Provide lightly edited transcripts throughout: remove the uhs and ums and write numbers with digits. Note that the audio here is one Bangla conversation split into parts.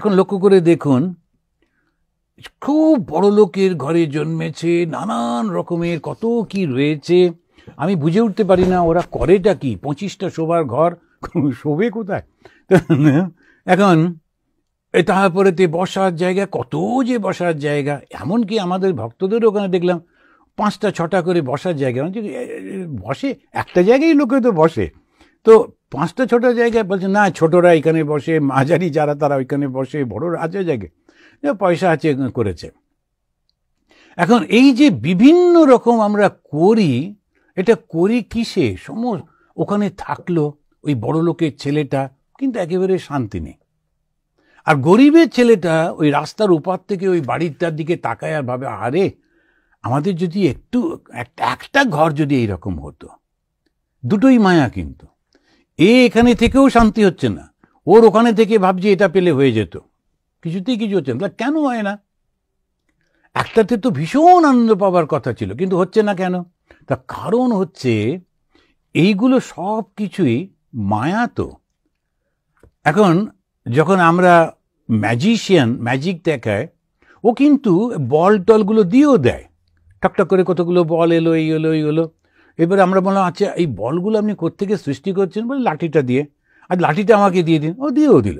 এখন লক্ষ্য করে দেখুন, খুব বড় লোকের ঘরে জন্মেছে, নানান রকমের কত কি রয়েছে, আমি বুঝে উঠতে পারি না ওরা করেটা কি। 25টা শোবার ঘর, শোবে কোথায়? এখন তারপরে বসার জায়গা, কত যে বসার জায়গা, এমনকি আমাদের ভক্তদের ওখানে দেখলাম 5টা 6টা করে বসার জায়গা। বসে একটা জায়গায় লোকে তো বসে, তো 5টা 6টা জায়গায় বলছে না, ছোটরা এখানে বসে, মাঝারি যারা তারা ওইখানে বসে, বড়রা আছে জায়গায়, পয়সা আছে করেছে। এখন এই যে বিভিন্ন রকম আমরা করি, এটা করি কিসে? ওখানে থাকলো ওই বড় লোকের ছেলেটা, কিন্তু একেবারে শান্তি নেই। আর গরিবের ছেলেটা ওই রাস্তার উপার থেকে ওই বাড়িটার দিকে তাকায় আর ভাবে, আরে আমাদের যদি একটু একটা ঘর যদি এইরকম হতো। দুটোই মায়া। কিন্তু এখানে থেকেও শান্তি হচ্ছে না, ওর ওখানে থেকে ভাবছি এটা পেলে হয়ে যেত, কিছুতেই কিছু হচ্ছে না। কেন হয় না? একটাতে তো ভীষণ আনন্দ পাওয়ার কথা ছিল, কিন্তু হচ্ছে না কেন? তার কারণ হচ্ছে এইগুলো সব কিছুই মায়া। তো এখন যখন আমরা ম্যাজিক দেখায়, ও কিন্তু বল টলগুলো দিয়েও দেয়, টকটক করে কতগুলো বল এলো, এই হলো, এই হলো। এবার আমরা বললাম, আচ্ছা এই বলগুলো আপনি কোত্থেকে সৃষ্টি করছেন? বলে লাঠিটা দিয়ে। আর লাঠিটা আমাকে দিয়ে দিন। ও দিয়েও দিল,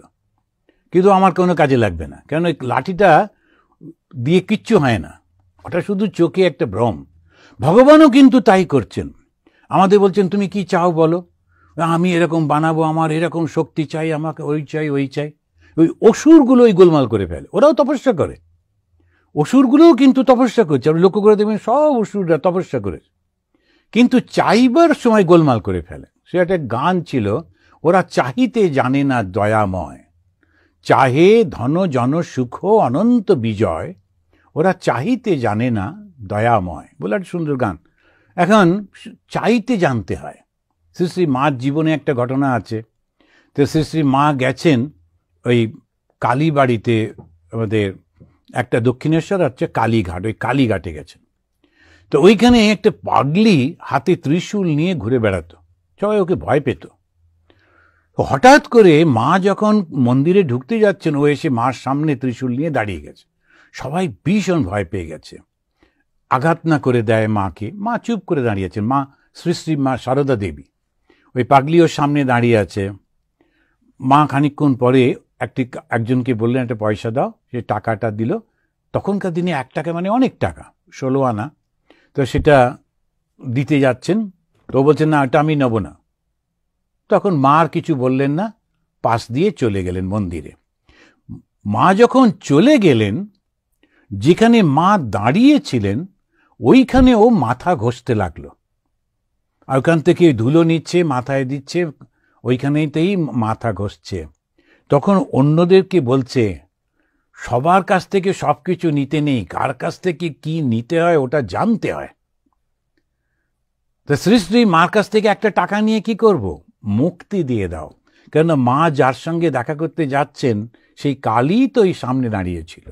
কিন্তু আমার কোনো কাজে লাগবে না, কারণ ওই লাঠিটা দিয়ে কিচ্ছু হয় না, ওটা শুধু চোখে একটা ভ্রম। ভগবানও কিন্তু তাই করছেন, আমাদের বলছেন তুমি কি চাও বলো, আমি এরকম বানাবো, আমার এরকম শক্তি চাই, আমাকে ওই চাই ওই চাই। ওই অসুরগুলো ওই গোলমাল করে ফেলে, ওরাও তপস্যা করে, অসুরগুলোও কিন্তু তপস্যা করছে। আপনি লক্ষ্য করে দেখবেন সব অসুররা তপস্যা করেছে, কিন্তু চাইবার সময় গোলমাল করে ফেলে। সে একটা গান ছিল, ওরা চাহিতে জানে না দয়াময়, চাহে ধন জন সুখ অনন্ত বিজয়, ওরা চাহিতে জানে না দয়াময় বলে একটা সুন্দর গান। এখন চাইতে জানতে হয়। শ্রী শ্রী মার জীবনে একটা ঘটনা আছে। তো শ্রী শ্রী মা গেছেন ওই কালীবাড়িতে, আমাদের একটা দক্ষিণেশ্বর হচ্ছে কালীঘাট, ওই কালীঘাটে গেছেন। তো ওইখানে একটা পাগলি হাতে ত্রিশূল নিয়ে ঘুরে বেড়াতো, সবাই ওকে ভয় পেত। হঠাৎ করে মা যখন মন্দিরে ঢুকতে যাচ্ছেন, ও এসে মার সামনে ত্রিশূল নিয়ে দাঁড়িয়ে গেছে। সবাই ভীষণ ভয় পেয়ে গেছে, আঘাত না করে দেয় মাকে। মা চুপ করে দাঁড়িয়েছেন, মা শ্রী শ্রী মা সারদা দেবী। ওই পাগলি ওর সামনে দাঁড়িয়ে আছে। মা খানিকক্ষণ পরে একজনকে বললেন একটা পয়সা দাও, সে টাকাটা দিল। তখনকার দিনে 1 টাকা মানে অনেক টাকা, 16 আনা। তো সেটা দিতে যাচ্ছেন, তো বলছেন না, এটা আমি নেব না। তখন মা আর কিছু বললেন না, পাশ দিয়ে চলে গেলেন মন্দিরে। মা যখন চলে গেলেন, যেখানে মা দাঁড়িয়েছিলেন ওইখানে ও মাথা ঘষতে লাগলো, আর ওখান থেকে ধুলো নিচ্ছে, মাথায় দিচ্ছে, ওইখানেতেই মাথা ঘষছে। তখন অন্যদেরকে বলছে, সবার কাছ থেকে সবকিছু নিতে নেই, কার কাছ থেকে কি নিতে হয় ওটা জানতে হয়। তো শ্রী শ্রী মার কাছ থেকে একটা টাকা নিয়ে কি করব? মুক্তি দিয়ে দাও। কেন মা যার সঙ্গে দেখা করতে যাচ্ছেন সেই কালই তো এই সামনে দাঁড়িয়েছিল।